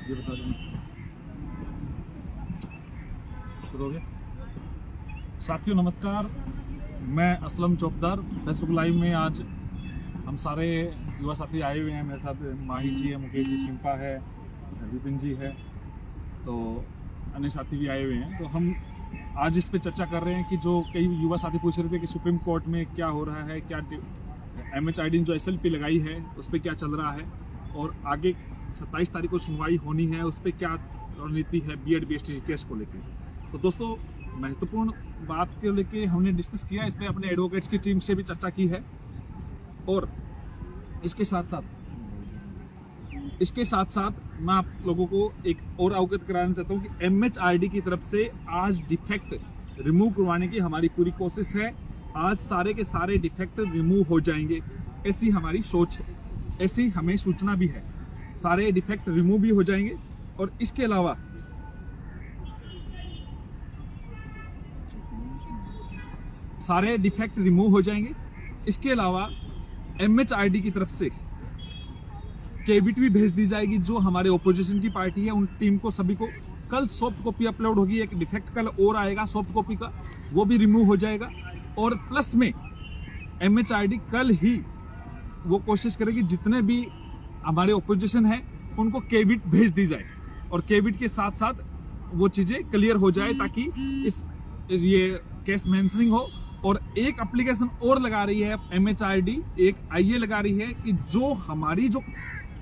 ये बता दें शुरू हो गया। साथियों नमस्कार, मैं असलम चौकदार। फेसबुक लाइव में आज हम सारे युवा साथी आए हुए हैं। मेरे साथ माही जी है, मुकेश जी, शिंपा है, विपिन जी है, तो अन्य साथी भी आए हुए हैं। तो हम आज इस पे चर्चा कर रहे हैं कि जो कई युवा साथी पूछ रहे थे कि सुप्रीम कोर्ट में क्या हो रहा है, क्या MHRD ने जो SLP लगाई है उस पर क्या चल रहा है, और आगे 27 तारीख को सुनवाई होनी है, उस पर क्या रणनीति है BEd BST केस को लेकर। तो दोस्तों महत्वपूर्ण बात के लेके हमने डिस्कस किया, इस पर अपने एडवोकेट्स की टीम से भी चर्चा की है। और इसके साथ साथ मैं आप लोगों को एक और अवगत कराना चाहता हूं कि MHRD की तरफ से आज डिफेक्ट रिमूव करवाने की हमारी पूरी कोशिश है। आज सारे के सारे डिफेक्ट रिमूव हो जाएंगे, ऐसी हमारी सोच है, ऐसी हमें सूचना भी है। सारे डिफेक्ट रिमूव भी हो जाएंगे और इसके अलावा सारे डिफेक्ट रिमूव हो जाएंगे। इसके अलावा MHRD की तरफ से केबिट भी भेज दी जाएगी। जो हमारे ओपोजिशन की पार्टी है उन टीम को सभी को कल सॉफ्ट कॉपी अपलोड होगी। एक डिफेक्ट कल और आएगा सॉफ्ट कॉपी का, वो भी रिमूव हो जाएगा। और प्लस में MHRD कल ही वो कोशिश करेगी जितने भी हमारे ओपोजिशन है उनको केबिट भेज दी जाए और केबिट के साथ साथ वो चीजें क्लियर हो जाए ताकि ये केस मेंशनिंग हो। और एक एप्लीकेशन और लगा रही है MHRD, एक IA लगा रही है कि जो हमारी जो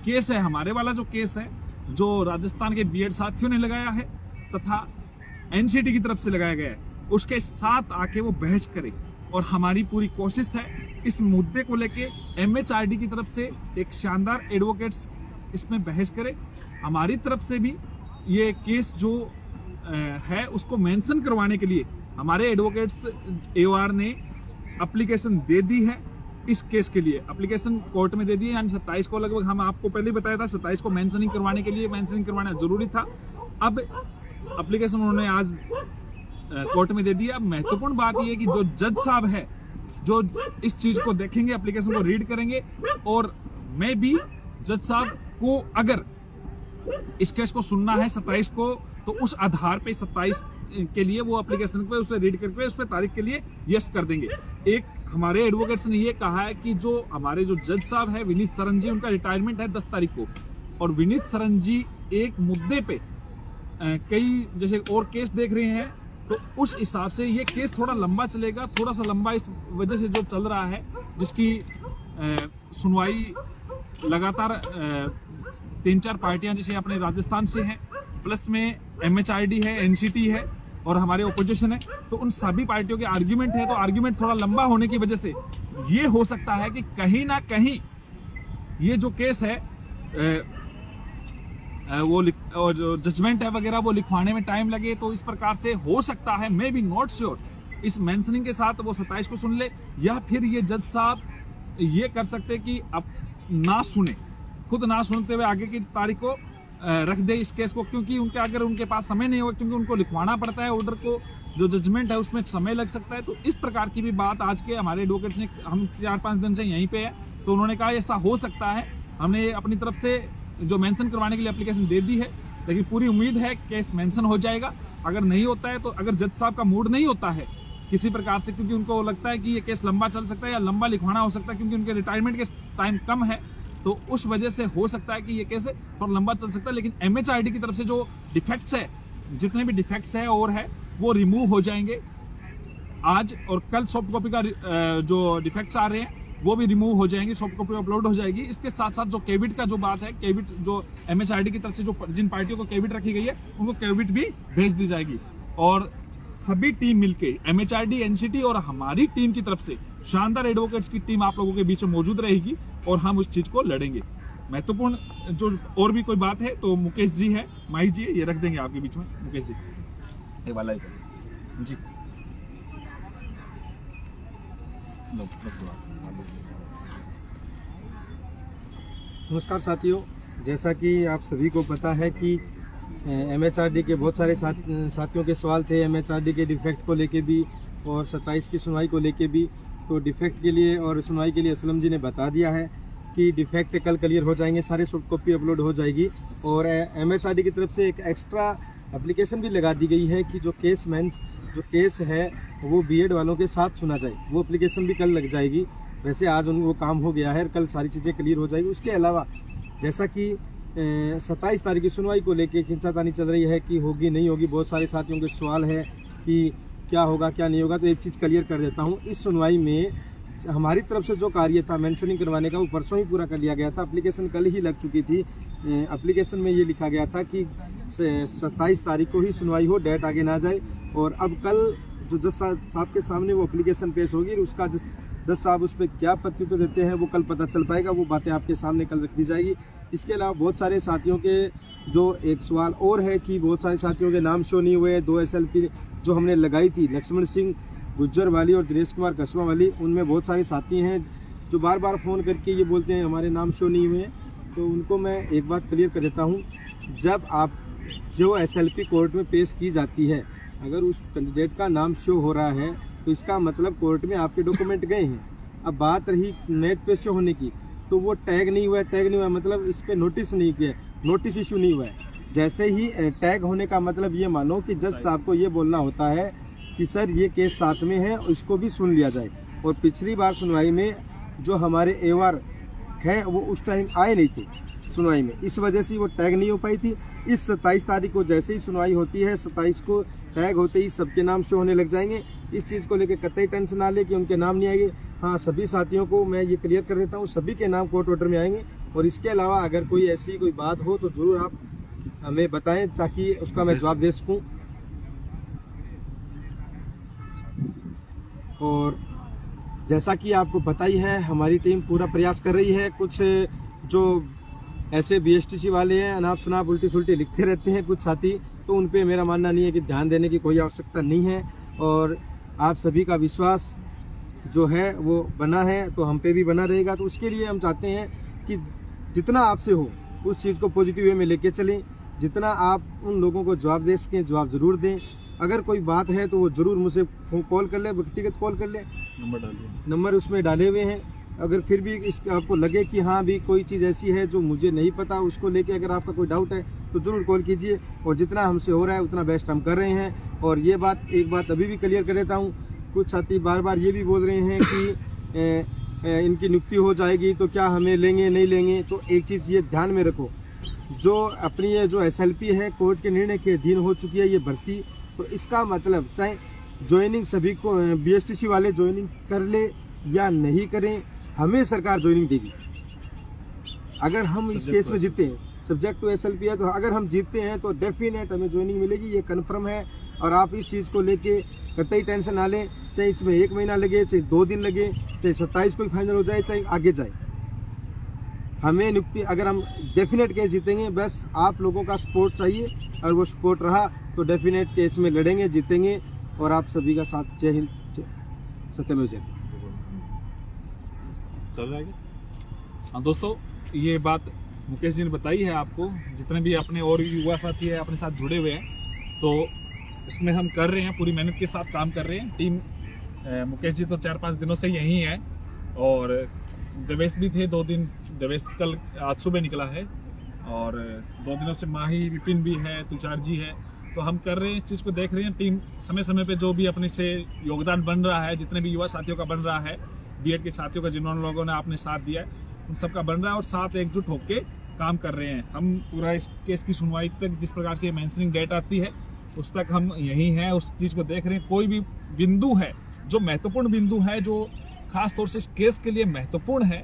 केस है, हमारे वाला जो केस है जो राजस्थान के BEd साथियों ने लगाया है तथा NCT की तरफ से लगाया गया है, उसके साथ आके वो बहस करे। और हमारी पूरी कोशिश है इस मुद्दे को लेके MHRD की तरफ से एक शानदार एडवोकेट्स इसमें बहस करे। हमारी तरफ से भी ये केस जो है उसको मेंशन करवाने के लिए हमारे एडवोकेट्स AOR ने एप्लीकेशन दे दी है। इस केस के लिए एप्लीकेशन कोर्ट में दे दी है, यानी 27 को लगभग, हम आपको पहले बताया था 27 को मेंशनिंग करवाने के लिए, मेंशनिंग करवाना जरूरी था। अब एप्लीकेशन उन्होंने आज कोर्ट में दे दिया। अब महत्वपूर्ण बात यह है कि जो जज साहब है जो इस चीज को देखेंगे, एप्लीकेशन को रीड करेंगे, और मैं भी जज साहब को अगर इस केस को सुनना है 27 को, तो उस आधार पे 27 के लिए वो एप्लीकेशन पे उसे रीड करके उस पे तारीख के लिए यस कर देंगे। एक हमारे एडवोकेट्स ने ये कहा है कि जो हमारे जो जज साहब है विनीत सरन जी, उनका रिटायरमेंट है 10 तारीख को, और विनीत सरन जी एक मुद्दे पे कई जैसे और केस देख रहे हैं, तो उस हिसाब से ये केस थोड़ा लंबा चलेगा। थोड़ा सा लंबा इस वजह से जो चल रहा है, जिसकी सुनवाई लगातार 3-4 पार्टियां जैसे अपने राजस्थान से हैं, प्लस में MHRD है, NCT है और हमारे ओपोजिशन है, तो उन सभी पार्टियों के आर्ग्यूमेंट है। तो आर्ग्यूमेंट थोड़ा लंबा होने की वजह से ये हो सकता है कि कहीं ना कहीं ये जो केस है वो और जो जजमेंट है वगैरह वो लिखवाने में टाइम लगे। तो इस प्रकार से हो सकता है, मे बी नॉट श्योर, इस मेंशनिंग के साथ वो 27 को सुन ले, या फिर ये जज साहब ये कर सकते कि अब ना सुने, खुद ना सुनते हुए आगे की तारीख को रख दे इस केस को, क्योंकि अगर उनके पास समय नहीं होगा, क्योंकि उनको लिखवाना पड़ता है ऑर्डर को, जो जजमेंट है उसमें समय लग सकता है। तो इस प्रकार की भी बात आज के हमारे एडवोकेट ने, हम 4-5 दिन से यहीं पे है, तो उन्होंने कहा ऐसा हो सकता है। हमने अपनी तरफ से जो मेंशन करवाने के लिए एप्लीकेशन दे दी है, लेकिन पूरी उम्मीद है केस मेंशन हो जाएगा। अगर नहीं होता है, तो अगर जज साहब का मूड नहीं होता है किसी प्रकार से, क्योंकि उनको लगता है कि ये केस लंबा चल सकता है या लंबा लिखवाना हो सकता है, क्योंकि उनके रिटायरमेंट के टाइम कम है, तो उस वजह से हो सकता है कि ये केस थोड़ा लंबा चल सकता है। लेकिन MHRD की तरफ से जो डिफेक्ट्स है, जितने भी डिफेक्ट्स है और है, वो रिमूव हो जाएंगे आज। और कल सॉफ्ट कॉपी का जो डिफेक्ट्स आ रहे हैं वो भी रिमूव हो जाएंगे, सॉफ्ट कॉपी अपलोड हो जाएगी। इसके साथ साथ जो केबिट का जो बात है, केबिट जो MHRD की तरफ से जो जिन पार्टियों को केबिट रखी गई है उनको केबिट भी भेज दी जाएगी। और सभी टीम मिलके MHRD, NCT और हमारी टीम की तरफ से शानदार एडवोकेट्स की टीम आप लोगों के बीच में मौजूद रहेगी और हम उस चीज को लड़ेंगे। महत्वपूर्ण जो और भी कोई बात है तो मुकेश जी है, माही जी है, ये रख देंगे आपके बीच में। मुकेश जी ये वाला जी, नमस्कार साथियों, जैसा कि आप सभी को पता है कि MHRD के बहुत सारे साथियों के सवाल थे MHRD के डिफेक्ट को लेके भी और 27 की सुनवाई को लेके भी। तो डिफेक्ट के लिए और सुनवाई के लिए असलम जी ने बता दिया है की डिफेक्ट कल क्लियर हो जाएंगे, सारे सॉफ्ट कॉपी अपलोड हो जाएगी। और MHRD की तरफ से एक एक्स्ट्रा एप्लीकेशन भी लगा दी गई है कि जो केस है वो BEd वालों के साथ सुना जाए, वो एप्लीकेशन भी कल लग जाएगी। वैसे आज उनको काम हो गया है, कल सारी चीज़ें क्लियर हो जाएगी। उसके अलावा जैसा कि 27 तारीख की सुनवाई को लेके खींचातानी चल रही है कि होगी नहीं होगी, बहुत सारे साथियों के सवाल है कि क्या होगा क्या नहीं होगा। तो एक चीज़ क्लियर कर देता हूँ, इस सुनवाई में हमारी तरफ से जो कार्य था मेंशनिंग करवाने का वो परसों ही पूरा कर लिया गया था। एप्लीकेशन कल ही लग चुकी थी। एप्लीकेशन में ये लिखा गया था कि 27 तारीख को ही सुनवाई हो, डेट आगे ना जाए। और अब कल जो जज साहब के सामने वो एप्लीकेशन पेश होगी, उसका जज साहब उस पर क्या प्रत्युत्तर देते हैं वो कल पता चल पाएगा। वो बातें आपके सामने कल रख दी जाएगी। इसके अलावा बहुत सारे साथियों के जो एक सवाल और है कि बहुत सारे साथियों के नाम शो नहीं हुए। 2 SLP जो हमने लगाई थी, लक्ष्मण सिंह गुज्जर वाली और दिनेश कुमार कसवा वाली, उनमें बहुत सारे साथी हैं जो बार बार फ़ोन करके ये बोलते हैं हमारे नाम शो नहीं हुए। तो उनको मैं एक बात क्लियर कर देता हूँ, जब आप जो SLP कोर्ट में पेश की जाती है, अगर उस कैंडिडेट का नाम शो हो रहा है तो इसका मतलब कोर्ट में आपके डॉक्यूमेंट गए हैं। अब बात रही नेट पे शो होने की, तो वो टैग नहीं हुआ है मतलब इस पर नोटिस नहीं किया, नोटिस इशू नहीं हुआ है। जैसे ही टैग होने का मतलब ये मानो कि जज साहब को ये बोलना होता है कि सर ये केस साथ में है, इसको भी सुन लिया जाए। और पिछली बार सुनवाई में जो हमारे एवार हैं वो उस टाइम आए नहीं थे सुनवाई में, इस वजह से वो टैग नहीं हो पाई थी। इस 27 तारीख को जैसे ही सुनवाई होती है, 27 को टैग होते ही सबके नाम शो होने लग जाएंगे। इस चीज़ को लेकर कतई टेंशन ना ले कि उनके नाम नहीं आएंगे। हाँ, सभी साथियों को मैं ये क्लियर कर देता हूँ, सभी के नाम कोर्ट ऑर्डर में आएंगे। और इसके अलावा अगर कोई ऐसी कोई बात हो तो ज़रूर आप हमें बताएं ताकि उसका मैं जवाब दे सकूँ। और जैसा कि आपको पता ही है, हमारी टीम पूरा प्रयास कर रही है। कुछ जो ऐसे BSTC वाले हैं, अनाप शनाप उल्टी सुल्टी लिखते रहते हैं कुछ साथी, तो उन पे मेरा मानना नहीं है कि ध्यान देने की कोई आवश्यकता नहीं है। और आप सभी का विश्वास जो है वो बना है तो हम पे भी बना रहेगा। तो उसके लिए हम चाहते हैं कि जितना आपसे हो उस चीज़ को पॉजिटिव वे में लेके चलें। जितना आप उन लोगों को जवाब दे सकें, जवाब ज़रूर दें। अगर कोई बात है तो वो ज़रूर मुझसे कॉल कर ले, व्यक्तिगत कॉल कर ले, नंबर उसमें डाले हुए हैं। अगर फिर भी इस आपको लगे कि हाँ भी कोई चीज़ ऐसी है जो मुझे नहीं पता, उसको लेके अगर आपका कोई डाउट है तो ज़रूर कॉल कीजिए। और जितना हमसे हो रहा है उतना बेस्ट हम कर रहे हैं। और ये बात एक बात अभी भी क्लियर कर देता हूँ, कुछ साथी बार बार ये भी बोल रहे हैं कि इनकी नियुक्ति हो जाएगी तो क्या हमें लेंगे नहीं लेंगे। तो एक चीज़ ये ध्यान में रखो, जो अपनी ये जो SLP है कोर्ट के निर्णय के अधीन हो चुकी है ये भर्ती, तो इसका मतलब चाहे ज्वाइनिंग सभी को BSTC वाले ज्वाइनिंग कर ले या नहीं करें, हमें सरकार ज्वाइनिंग देगी। अगर हम इस केस में जीतते हैं, सब्जेक्ट टू SLP है, तो अगर हम जीतते हैं तो डेफिनेट हमें ज्वाइनिंग मिलेगी, ये कन्फर्म है। और आप इस चीज़ को लेके कतई टेंशन ना लें, चाहे इसमें 1 महीना लगे, चाहे 2 दिन लगे, चाहे 27 को फाइनल हो जाए, चाहे आगे जाए, हमें नियुक्ति अगर हम डेफिनेट केस जीतेंगे। बस आप लोगों का सपोर्ट चाहिए, और वो सपोर्ट रहा तो डेफिनेट केस में लड़ेंगे, जीतेंगे। और आप सभी का साथ। जय हिंद, सत्यमेव जयते। चल जाएगा। हाँ दोस्तों, ये बात मुकेश जी ने बताई है आपको। जितने भी अपने और युवा साथी है अपने साथ जुड़े हुए हैं, तो इसमें हम कर रहे हैं, पूरी मेहनत के साथ काम कर रहे हैं। टीम मुकेश जी तो 4-5 दिनों से यहीं है, और देवेश भी थे 2 दिन। देवेश कल आज सुबह निकला है, और 2 दिनों से माही विपिन भी है, तुषार जी है। तो हम कर रहे हैं, इस चीज़ को देख रहे हैं। टीम समय समय पे जो भी अपने से योगदान बन रहा है, जितने भी युवा साथियों का बन रहा है, BEd के साथियों का जिन्होंने लोगों ने आपने साथ दिया है, उन सबका बन रहा है। और साथ एकजुट होकर काम कर रहे हैं। हम पूरा इस केस की सुनवाई तक जिस प्रकार की मेंशनिंग डेट आती है उस तक हम यहीं हैं, उस चीज़ को देख रहे हैं। कोई भी बिंदु है जो महत्वपूर्ण बिंदु है, जो खास तौर से इस केस के लिए महत्वपूर्ण है,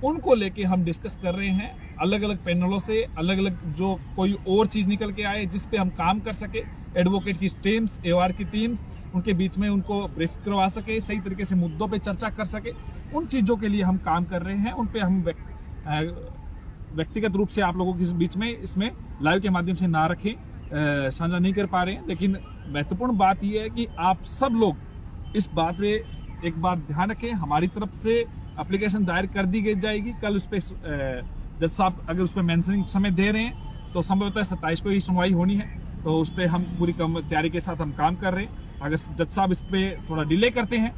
उनको लेके हम डिस्कस कर रहे हैं। अलग अलग पैनलों से अलग अलग जो कोई और चीज़ निकल के आए जिस पे हम काम कर सके, एडवोकेट की टीम्स, AOR की टीम्स, उनके बीच में उनको ब्रीफ करवा सके, सही तरीके से मुद्दों पे चर्चा कर सके, उन चीज़ों के लिए हम काम कर रहे हैं। उन पे हम व्यक्तिगत रूप से आप लोगों के बीच में इसमें लाइव के माध्यम से ना रखें, साझा नहीं कर पा रहे हैं। लेकिन महत्वपूर्ण बात यह है कि आप सब लोग इस बात पे एक बात ध्यान रखें, हमारी तरफ से एप्लीकेशन दायर कर दी जाएगी। कल उस पर जज साहब अगर उस पर मेंशनिंग समय दे रहे हैं तो संभवतः 27 को ही सुनवाई होनी है, तो उस पर हम पूरी तैयारी के साथ हम काम कर रहे हैं। अगर जज साहब इस पर थोड़ा डिले करते हैं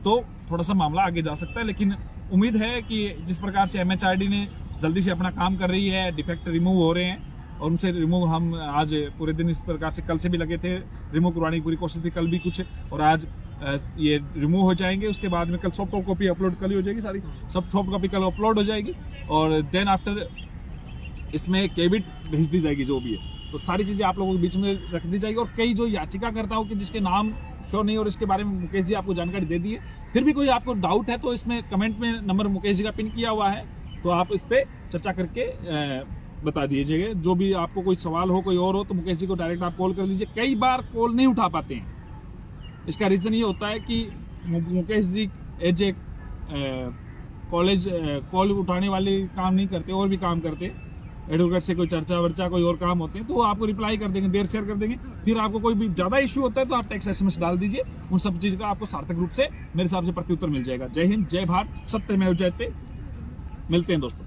तो थोड़ा सा मामला आगे जा सकता है, लेकिन उम्मीद है कि जिस प्रकार से MHRD ने जल्दी से अपना काम कर रही है, डिफेक्ट रिमूव हो रहे हैं और उनसे रिमूव हम आज पूरे दिन इस प्रकार से कल से भी लगे थे, रिमूव करवाने की पूरी कोशिश थी, कल भी कुछ और आज ये रिमूव हो जाएंगे। उसके बाद में कल सॉफ्ट कॉपी अपलोड कल ही हो जाएगी, सारी सब सॉफ्ट कॉपी कल अपलोड हो जाएगी और देन आफ्टर इसमें केबिट भेज दी जाएगी जो भी है। तो सारी चीजें आप लोगों के बीच में रख दी जाएगी और कई जो याचिकाकर्ताओं के जिसके नाम शो नहीं और इसके बारे में मुकेश जी आपको जानकारी दे दी है, फिर भी कोई आपको डाउट है तो इसमें कमेंट में नंबर मुकेश जी का पिन किया हुआ है, तो आप इस पे चर्चा करके बता दीजिएगा। जो भी आपको कोई सवाल हो कोई और हो तो मुकेश जी को डायरेक्ट आप कॉल कर लीजिए। कई बार कॉल नहीं उठा पाते हैं, इसका रीजन ये होता है कि Mukesh ji as a college call उठाने वाले काम नहीं करते और भी काम करते, एडवोकेट से कोई चर्चा वर्चा कोई और काम होते हैं तो वो आपको रिप्लाई कर देंगे, देर शेयर कर देंगे। फिर आपको कोई भी ज्यादा इश्यू होता है तो आप टेक्स्ट SMS डाल दीजिए, उन सब चीज का आपको सार्थक रूप से मेरे हिसाब से प्रत्युत्तर मिल जाएगा। जय हिंद, जय भारत, सत्यमेव जयते। मिलते हैं दोस्तों।